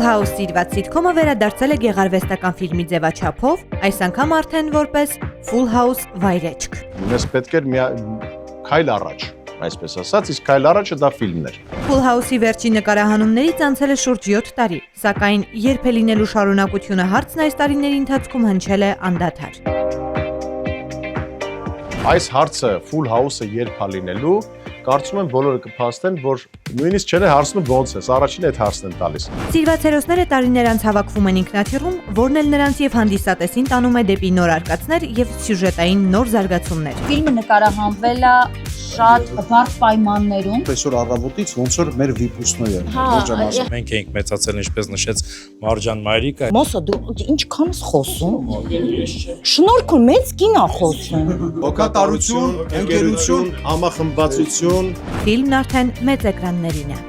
House սիրված սիթքոմը վերադարձել է գեղարվեստական ֆիլմի ձևաչափով, այս անգամ արդեն որպես Full House վայրեջք։ Մեզ պետք էր մի քայլ առաջ, այսպես ասած, իսկ քայլ առաջը դա ֆիլմն էր։ Full House-ի վերջին նկարահանումներից անցել է շուրջ 7 տարի, սակայն երբ է լինելու շարունակությունը հարցն այս տարիների ընթացքում հնչել է անդադար։ Այս հարցը Full House-ը երբ է լինելու, կարծում եմ բոլորը կփաստեն, որ նույնիսկ չեն հարցնում ոնց է, առաջին այդ հարցն են տալիս։ Սիրված հերոսները տարիներ անց հավաքվում են ինքնաթիռում, որն էլ նրանց եւ հանդիսատեսին տանում է դեպի նոր արկածներ եւ սյուժետային նոր զարգացումներ։ Ֆիլմը նկարահանվել է շատ բարդ պայմաններում։ Այսօր առավոտից ոնց որ մեր վիպուսները Մենք էինք մեծացել, ինչպես նշեց Մարջան Մայրիկը։ Մոսա դու ինչքան ես խոսում։ Շնորհքուն մեծ կին է խոսում։ Հոգատարություն, ընկերություն, համախմբվածություն։ Ֆիլմն արդեն մեծ էկրաններին է։